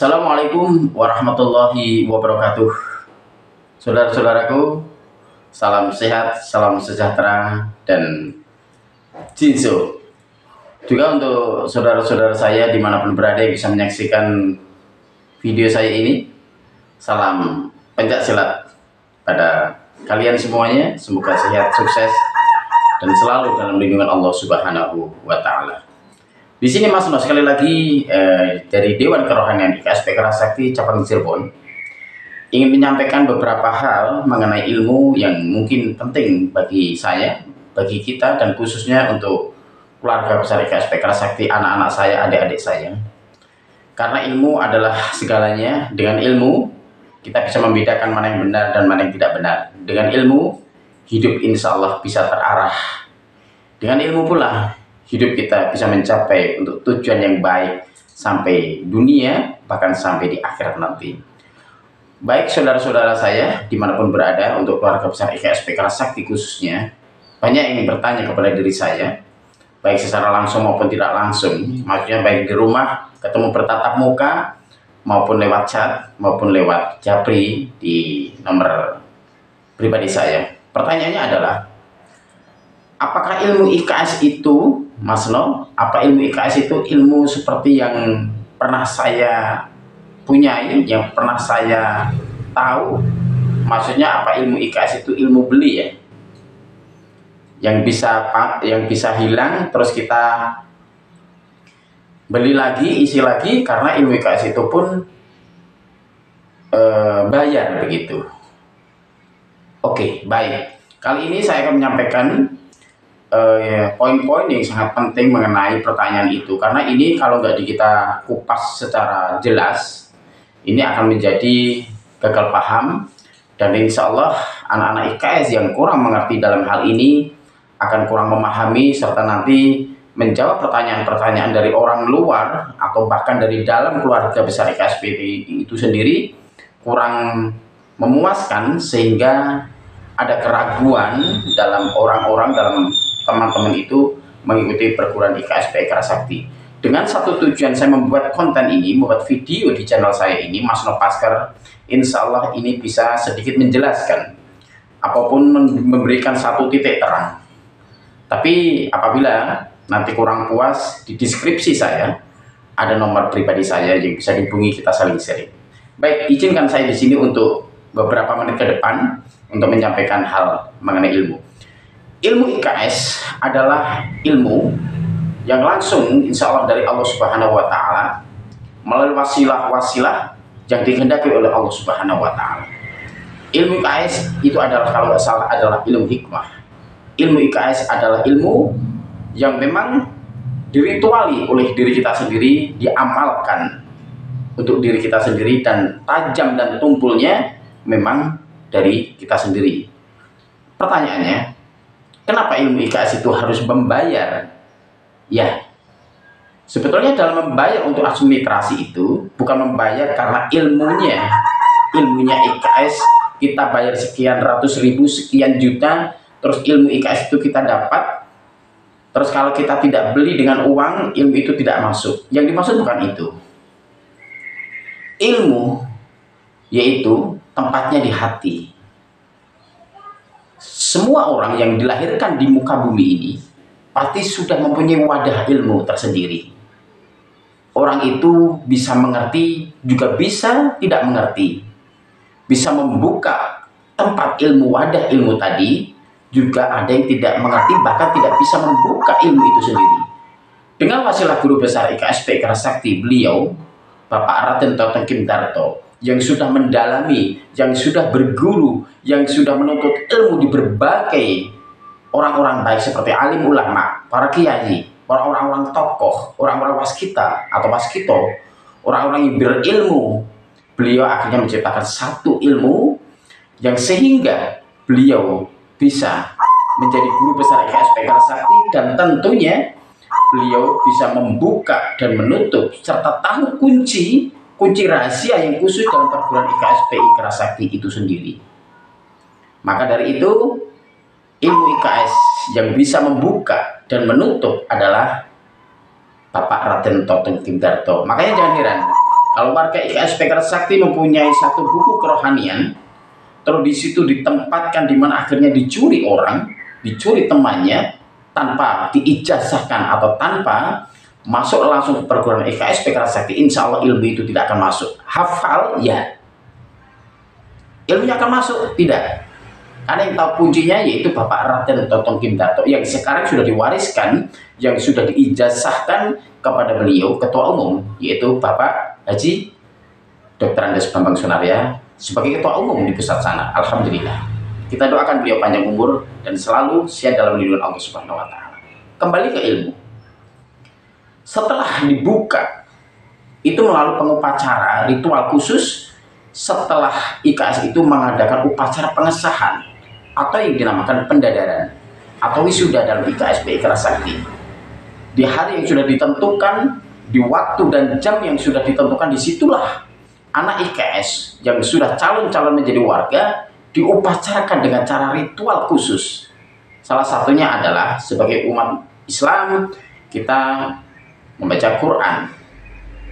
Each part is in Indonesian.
Assalamualaikum warahmatullahi wabarakatuh. Saudara-saudaraku, salam sehat, salam sejahtera, dan jinso. Juga untuk saudara-saudara saya dimanapun berada yang bisa menyaksikan video saya ini, salam pencak silat pada kalian semuanya. Semoga sehat, sukses, dan selalu dalam lindungan Allah Subhanahu wa Ta'ala. Di sini Mas Noh sekali lagi dari Dewan Kerohanian IKSP Kerasakti Cabang Cirebon ingin menyampaikan beberapa hal mengenai ilmu yang mungkin penting bagi saya, bagi kita, dan khususnya untuk keluarga besar IKSP Kerasakti, anak-anak saya, adik-adik saya. Karena ilmu adalah segalanya. Dengan ilmu kita bisa membedakan mana yang benar dan mana yang tidak benar. Dengan ilmu hidup insya Allah bisa terarah. Dengan ilmu pula hidup kita bisa mencapai untuk tujuan yang baik sampai dunia, bahkan sampai di akhirat nanti. Baik saudara-saudara saya dimanapun berada, untuk keluarga besar IKSP Kerasakti khususnya, banyak yang ingin bertanya kepada diri saya, baik secara langsung maupun tidak langsung. Maksudnya baik di rumah, ketemu bertatap muka, maupun lewat chat, maupun lewat japri di nomor pribadi saya. Pertanyaannya adalah, apakah ilmu IKS itu, Mas Noh, apa ilmu IKS itu ilmu seperti yang pernah saya punyai, yang pernah saya tahu? Maksudnya apa ilmu IKS itu ilmu beli ya? Yang bisa hilang terus kita beli lagi, isi lagi, karena ilmu IKS itu pun bayar begitu. Oke, baik. Kali ini saya akan menyampaikan poin-poin yang sangat penting mengenai pertanyaan itu, karena ini kalau nggak kita kupas secara jelas, ini akan menjadi gagal paham, dan insya Allah anak-anak IKS yang kurang mengerti dalam hal ini akan kurang memahami, serta nanti menjawab pertanyaan-pertanyaan dari orang luar atau bahkan dari dalam keluarga besar IKSP itu sendiri kurang memuaskan, sehingga ada keraguan dalam orang-orang, dalam teman-teman itu mengikuti perguruan IKSP Kerasakti. Dengan satu tujuan saya membuat konten ini, membuat video di channel saya ini, Mas Noh Pasker, insya Allah ini bisa sedikit menjelaskan apapun, memberikan satu titik terang. Tapi apabila nanti kurang puas, di deskripsi saya ada nomor pribadi saya yang bisa dihubungi, kita saling sharing. Baik, izinkan saya di sini untuk beberapa menit ke depan untuk menyampaikan hal mengenai ilmu. Ilmu IKS adalah ilmu yang langsung insya Allah dari Allah Subhanahu wa Ta'ala melalui wasilah-wasilah yang dikehendaki oleh Allah Subhanahu wa Ta'ala. Ilmu IKS itu adalah, kalau nggak salah, adalah ilmu hikmah. Ilmu IKS adalah ilmu yang memang dirituali oleh diri kita sendiri, diamalkan untuk diri kita sendiri, dan tajam dan tumpulnya memang dari kita sendiri. Pertanyaannya, kenapa ilmu IKS itu harus membayar? Ya, sebetulnya dalam membayar untuk administrasi itu bukan membayar karena ilmunya IKS kita bayar sekian ratus ribu, sekian juta, terus ilmu IKS itu kita dapat, terus kalau kita tidak beli dengan uang, ilmu itu tidak masuk. Yang dimaksud bukan itu. Ilmu yaitu tempatnya di hati. Semua orang yang dilahirkan di muka bumi ini pasti sudah mempunyai wadah ilmu tersendiri. Orang itu bisa mengerti, juga bisa tidak mengerti. Bisa membuka tempat ilmu, wadah ilmu tadi, juga ada yang tidak mengerti, bahkan tidak bisa membuka ilmu itu sendiri. Dengan wasilah guru besar IKSP Kerasakti, beliau Bapak Raden Toteng Kim Darto, yang sudah mendalami, yang sudah berguru, yang sudah menuntut ilmu di berbagai orang-orang baik seperti alim ulama, para kiai, orang-orang tokoh, orang-orang waskita atau waskito, orang-orang yang berilmu. Beliau akhirnya menciptakan satu ilmu yang sehingga beliau bisa menjadi guru besar IKSP Kerasakti, dan tentunya beliau bisa membuka dan menutup serta tahu kunci rahasia yang khusus dalam perguruan IKSP Kerasakti itu sendiri. Maka dari itu, ilmu IKS yang bisa membuka dan menutup adalah Bapak Raden Toteng Kim Darto. Makanya jangan heran, Kalau warga IKS PKR Sakti mempunyai satu buku kerohanian, terus di situ ditempatkan di mana akhirnya dicuri orang, dicuri temannya, tanpa diijazahkan atau tanpa masuk langsung ke perguruan IKS PKR Sakti, insya Allah ilmu itu tidak akan masuk. Hafal, ya. Ilmunya akan masuk? Tidak. Karena yang tahu kuncinya yaitu Bapak Raden Totong Kim Darto yang sekarang sudah diwariskan, yang sudah diijazahkan kepada beliau ketua umum, yaitu Bapak Haji Dr. Andes Bambang Sunaria sebagai ketua umum di pusat sana. Alhamdulillah. Kita doakan beliau panjang umur dan selalu sehat dalam lindungan Allah Subhanahu wa taala. Kembali ke ilmu. Setelah dibuka itu melalui pengupacara ritual khusus, setelah IKS itu mengadakan upacara pengesahan atau yang dinamakan pendadaran atau wisuda dalam IKS PKR Sakti. Di hari yang sudah ditentukan, di waktu dan jam yang sudah ditentukan, disitulah anak IKS yang sudah calon-calon menjadi warga diupacarakan dengan cara ritual khusus. Salah satunya adalah sebagai umat Islam kita membaca Quran,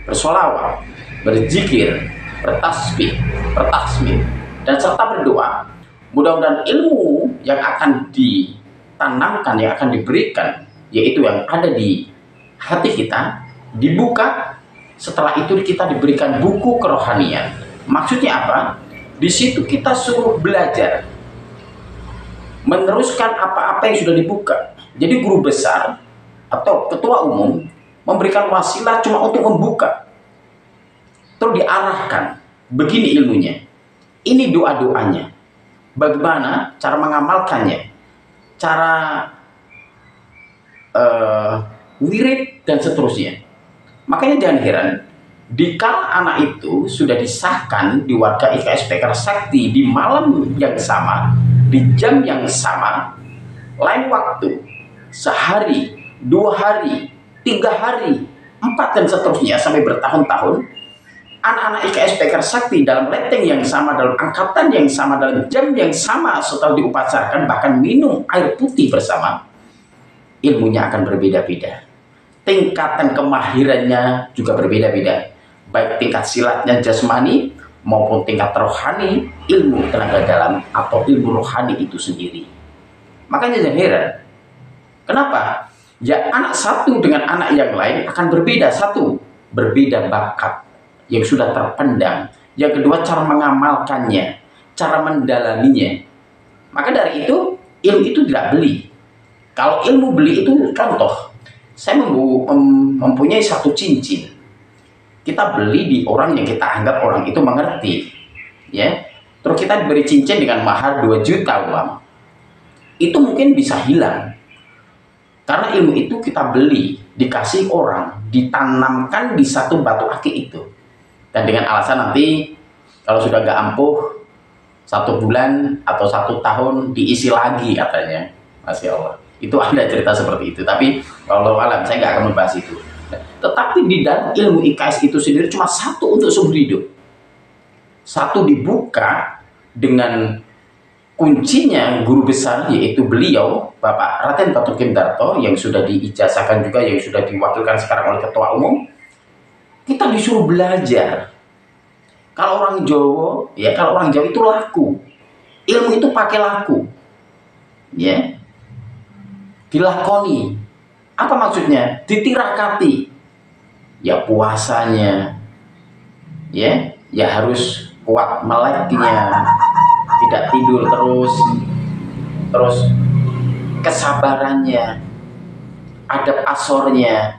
bersolawat, berzikir, bertasbih, bertasmid, dan serta berdoa. Mudah-mudahan ilmu yang akan ditanamkan, yang akan diberikan, yaitu yang ada di hati kita, dibuka. Setelah itu kita diberikan buku kerohanian. Maksudnya apa? Di situ kita suruh belajar, meneruskan apa-apa yang sudah dibuka. Jadi guru besar atau ketua umum memberikan wasilah cuma untuk membuka, terus diarahkan, begini ilmunya, ini doa-doanya, bagaimana cara mengamalkannya, cara wirid dan seterusnya. Makanya jangan heran, dikala anak itu sudah disahkan di warga IKS PKR Sakti di malam yang sama, di jam yang sama, lain waktu, sehari, 2 hari, 3 hari, 4 dan seterusnya sampai bertahun-tahun, anak-anak IKS PKR Sakti dalam leteng yang sama, dalam angkatan yang sama, dalam jam yang sama setelah diupacarkan, bahkan minum air putih bersama, ilmunya akan berbeda-beda. Tingkatan kemahirannya juga berbeda-beda. Baik tingkat silatnya jasmani maupun tingkat rohani, ilmu tenaga dalam atau ilmu rohani itu sendiri. Makanya jangan heran. Kenapa? Ya anak satu dengan anak yang lain akan berbeda. Satu, berbeda bakat yang sudah terpendam. Yang kedua, cara mengamalkannya, cara mendalaminya. Maka dari itu, ilmu itu tidak beli. Kalau ilmu beli itu, contoh, saya mempunyai satu cincin. Kita beli di orang yang kita anggap orang itu mengerti, ya. Terus kita diberi cincin dengan mahar 2 juta uang. Itu mungkin bisa hilang. Karena ilmu itu kita beli, dikasih orang, ditanamkan di satu batu akik itu. Dan dengan alasan nanti kalau sudah gak ampuh 1 bulan atau 1 tahun diisi lagi katanya. Masya Allah. Itu ada cerita seperti itu. Tapi kalau alam saya nggak akan membahas itu. Tetapi di dalam ilmu IKS itu sendiri cuma satu untuk seumur hidup. Satu dibuka dengan kuncinya guru besar, yaitu beliau Bapak Raden Totong Kim Darto yang sudah diijazahkan juga, yang sudah diwakilkan sekarang oleh ketua umum. Kita disuruh belajar. Kalau orang Jawa, ya kalau orang Jawa itu laku. Ilmu itu pakai laku. Ya. Dilakoni. Apa maksudnya? Ditirakati. Ya puasanya. Ya harus kuat meleknya. Tidak tidur terus kesabarannya, adab asornya.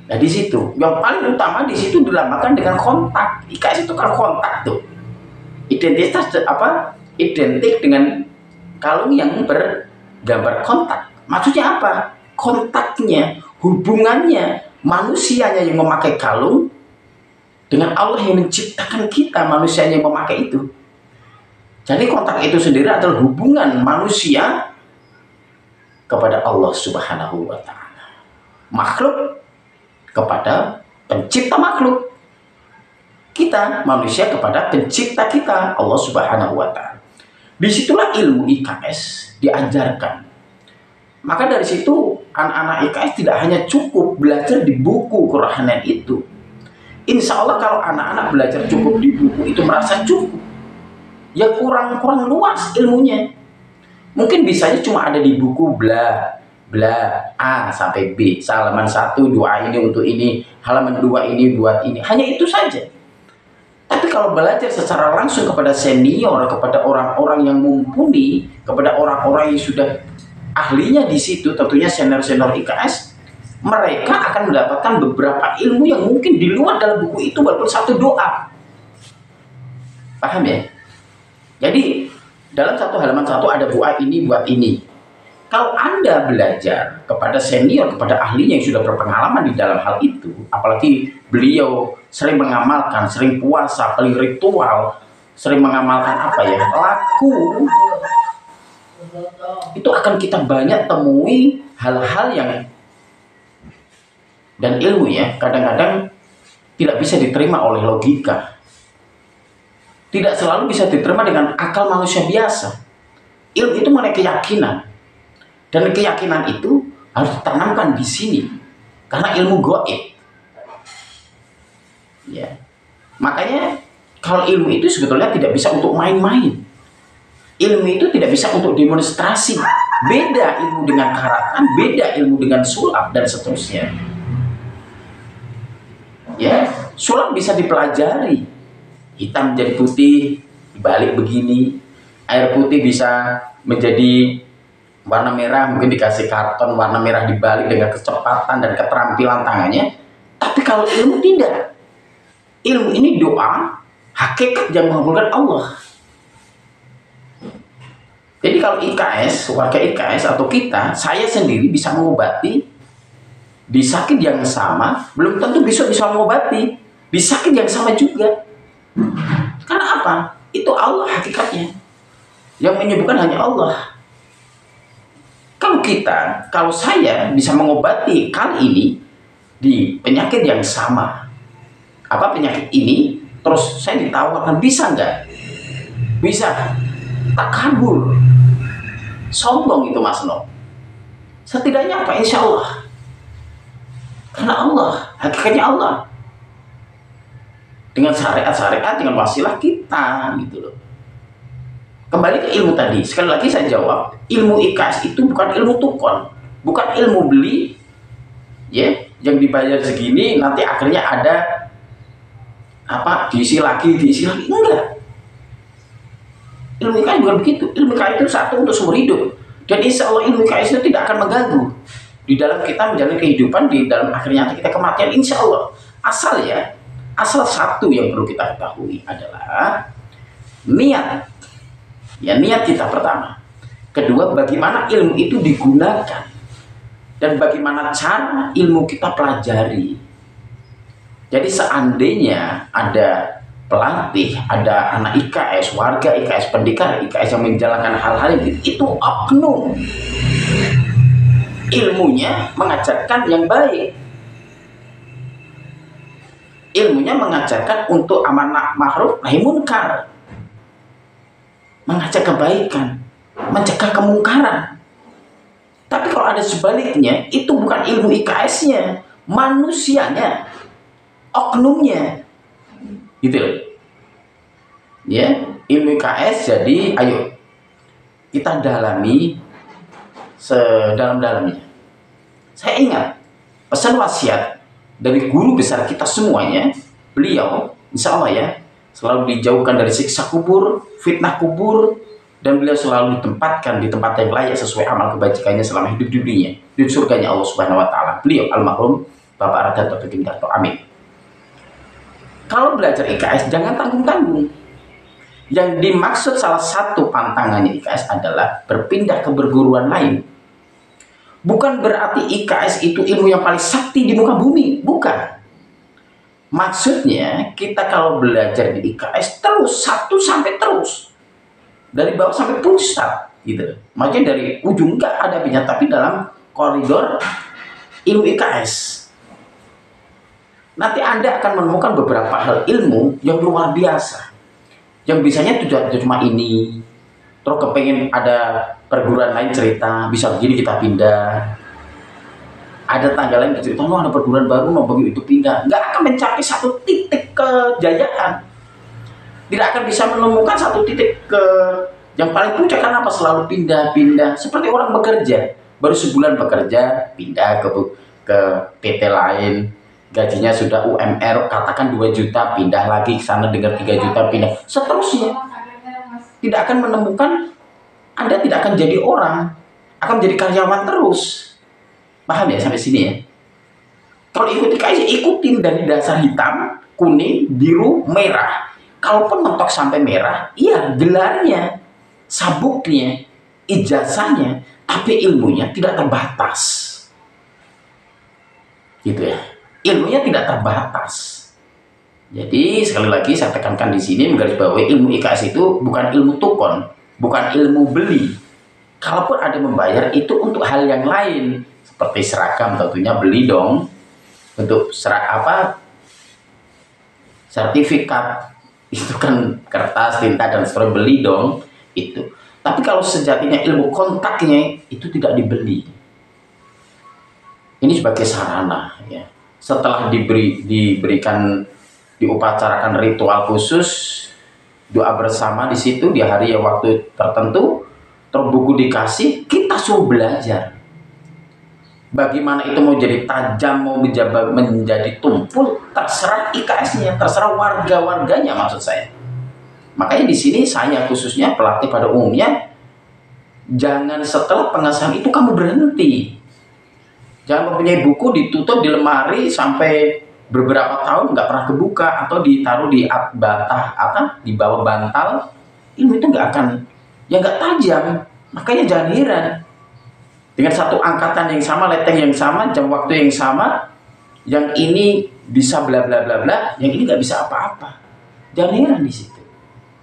Nah di situ yang paling utama di situ dilambangkan dengan kontak. IKS itu kan kontak tuh. Identitas apa? Identik dengan kalung yang bergambar kontak. Maksudnya apa? Kontaknya, hubungannya, manusianya yang memakai kalung dengan Allah yang menciptakan kita, manusianya yang memakai itu. Jadi kontak itu sendiri adalah hubungan manusia kepada Allah Subhanahu wa Ta'ala. Makhluk kepada pencipta makhluk. Kita manusia kepada pencipta kita, Allah Subhanahu wa Ta'ala. Disitulah ilmu IKS diajarkan. Maka dari situ anak-anak IKS tidak hanya cukup belajar di buku kerohanian itu. Insya Allah kalau anak-anak belajar cukup di buku itu merasa cukup, ya kurang luas ilmunya. Mungkin bisanya cuma ada di buku bla bla A sampai B, halaman 1 doa ini untuk ini, halaman 2 ini buat ini, hanya itu saja. Tapi kalau belajar secara langsung kepada senior, kepada orang-orang yang mumpuni, kepada orang-orang yang sudah ahlinya di situ, tentunya senior-senior IKS, mereka akan mendapatkan beberapa ilmu yang mungkin di luar dalam buku itu walaupun satu doa. Paham ya? Jadi dalam satu halaman satu ada doa ini buat ini. Kalau Anda belajar kepada senior, kepada ahlinya yang sudah berpengalaman di dalam hal itu, apalagi beliau sering mengamalkan, sering puasa, paling ritual, sering mengamalkan apa ya, laku, itu akan kita banyak temui hal-hal yang dan ilmu ya kadang-kadang tidak bisa diterima oleh logika, tidak selalu bisa diterima dengan akal manusia biasa. Ilmu itu mengenai keyakinan, dan keyakinan itu harus ditanamkan di sini karena ilmu gaib. Ya, makanya kalau ilmu itu sebetulnya tidak bisa untuk main-main. Ilmu itu tidak bisa untuk demonstrasi. Beda ilmu dengan karatan, beda ilmu dengan sulap dan seterusnya. Ya, sulap bisa dipelajari. Hitam menjadi putih, dibalik begini. Air putih bisa menjadi warna merah, mungkin dikasih karton warna merah dibalik dengan kecepatan dan keterampilan tangannya. Tapi kalau ilmu tidak. Ilmu ini doa, hakikat yang mengabulkan Allah. Jadi kalau IKS, warga IKS atau kita, saya sendiri bisa mengobati di sakit yang sama, belum tentu besok bisa mengobati di sakit yang sama juga. Karena apa? Itu Allah hakikatnya. Yang menyembuhkan hanya Allah. Kalau saya bisa mengobati kali ini di penyakit yang sama, apa penyakit ini, terus saya ditawarkan, bisa nggak? Bisa. Tak kabur. Sombong itu Mas No. Setidaknya apa? Insya Allah. Karena Allah, hakikatnya Allah. Dengan syariat-syariat, dengan wasilah kita, gitu loh. Kembali ke ilmu tadi, sekali lagi saya jawab, ilmu IKS itu bukan ilmu tukon, bukan ilmu beli, ya, yang dibayar segini, nanti akhirnya ada apa diisi lagi, enggak. Ilmu IKS bukan begitu. Ilmu IKS itu satu untuk seumur hidup, dan insya Allah ilmu IKS itu tidak akan mengganggu di dalam kita menjalani kehidupan, di dalam akhirnya kita kematian, insya Allah. Asal satu yang perlu kita ketahui adalah niat. Ya, niat kita pertama. Kedua, bagaimana ilmu itu digunakan dan bagaimana cara ilmu kita pelajari. Jadi seandainya ada pelatih, ada anak IKS, warga IKS, pendekar IKS yang menjalankan hal-hal itu oknum, ilmunya mengajarkan yang baik, ilmunya mengajarkan untuk amar ma'ruf nahi munkar, mengajak kebaikan, mencegah kemungkaran. Tapi kalau ada sebaliknya, itu bukan ilmu IKS-nya, manusianya, oknumnya, gitu loh. Ya, ilmu IKS jadi, ayo kita dalami sedalam-dalamnya. Saya ingat pesan wasiat dari guru besar kita semuanya, beliau, insya Allah ya, selalu dijauhkan dari siksa kubur, fitnah kubur, dan beliau selalu ditempatkan di tempat yang layak sesuai amal kebajikannya selama hidup di dunia, di surganya Allah Subhanahu wa Ta'ala. Beliau almarhum Bapak Radha Taufik Darto, amin. Kalau belajar IKS jangan tanggung-tanggung. Yang dimaksud salah satu pantangannya IKS adalah berpindah ke perguruan lain. Bukan berarti IKS itu ilmu yang paling sakti di muka bumi, bukan. Maksudnya kita kalau belajar di IKS terus satu sampai terus dari bawah sampai pusat gitu. Makanya dari ujung enggak ada habisnya, tapi dalam koridor ilmu IKS. Nanti Anda akan menemukan beberapa hal ilmu yang luar biasa. Yang biasanya tujuan cuma ini. Terus kepengen ada perguruan lain cerita, bisa begini kita pindah. Ada tangga lain bercerita, no ada perguruan baru, no begitu pindah, nggak akan mencapai satu titik kejayaan, tidak akan bisa menemukan satu titik ke yang paling puncak. Karena apa? Selalu pindah-pindah, seperti orang bekerja, baru sebulan bekerja, pindah ke PT lain, gajinya sudah UMR, katakan 2 juta, pindah lagi ke sana dengan 3 juta, pindah, seterusnya. Tidak akan menemukan, Anda tidak akan jadi orang, akan menjadi karyawan terus. Paham ya sampai sini ya? Kalau ikuti IKS, ikutin dari dasar hitam, kuning, biru, merah. Kalaupun mentok sampai merah, iya gelarnya, sabuknya, ijazahnya, tapi ilmunya tidak terbatas. Gitu ya. Ilmunya tidak terbatas. Jadi sekali lagi saya tekankan di sini, menggarisbawahi ilmu IKS itu bukan ilmu tukon, bukan ilmu beli. Kalaupun ada membayar, itu untuk hal yang lain. Seperti seragam tentunya beli dong. Untuk sertifikat itu kan kertas, tinta dan seterusnya, beli dong itu. Tapi kalau sejatinya ilmu kontaknya itu tidak dibeli. Ini sebagai sarana ya. Setelah diberikan, diupacarakan ritual khusus, doa bersama di situ di hari yang waktu tertentu, terbuku dikasih, kita suruh belajar. Bagaimana itu mau jadi tajam, mau menjadi tumpul, terserah IKS-nya, terserah warga-warganya maksud saya. Makanya di sini saya khususnya pelatih pada umumnya, jangan setelah pengesahan itu kamu berhenti. Jangan mempunyai buku ditutup di lemari sampai beberapa tahun nggak pernah kebuka, atau ditaruh di di bawah bantal. Ilmu itu nggak akan, ya nggak tajam. Makanya jangan heran. Dengan satu angkatan yang sama, leteng yang sama, jam waktu yang sama, yang ini bisa bla bla bla bla, yang ini nggak bisa apa-apa. Jangan heran di situ,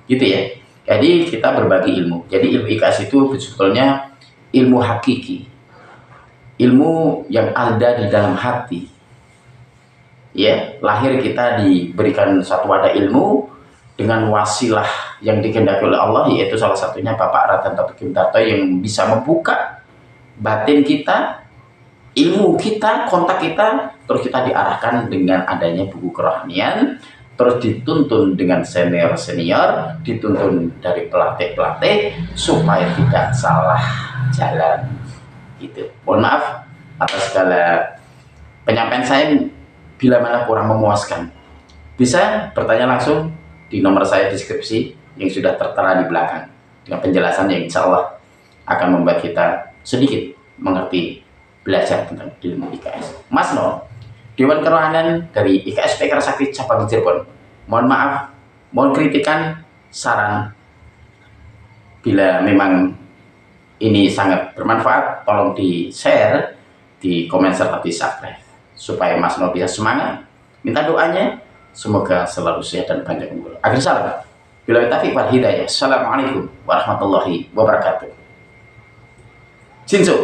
gitu ya. Jadi kita berbagi ilmu. Jadi ilmu IKS itu sebetulnya ilmu hakiki, ilmu yang ada di dalam hati. Ya, lahir kita diberikan satu wadah ilmu dengan wasilah yang dikehendaki oleh Allah, yaitu salah satunya Bapak Ratanto Kimdarto yang bisa membuka batin kita, ilmu kita, kontak kita, terus kita diarahkan dengan adanya buku kerohanian, terus dituntun dengan senior-senior, dituntun dari pelatih-pelatih supaya tidak salah jalan. Gitu. Mohon maaf atas segala penyampaian saya bila mana kurang memuaskan. Bisa bertanya langsung di nomor saya deskripsi yang sudah tertera di belakang dengan penjelasan yang insya Allah akan membuat kita sedikit mengerti belajar tentang ilmu IKS. Mas No, Dewan Kerohanian dari IKS PKR Sakti Cabang Cirebon. Mohon maaf, mohon kritikan, saran. Bila memang ini sangat bermanfaat, tolong di-share, di komen serta di-subscribe supaya Mas No bisa semangat. Minta doanya, semoga selalu sehat dan panjang umur. Akhir salam. Bila taufiq wal hidayah. Assalamualaikum warahmatullahi wabarakatuh. Jinso.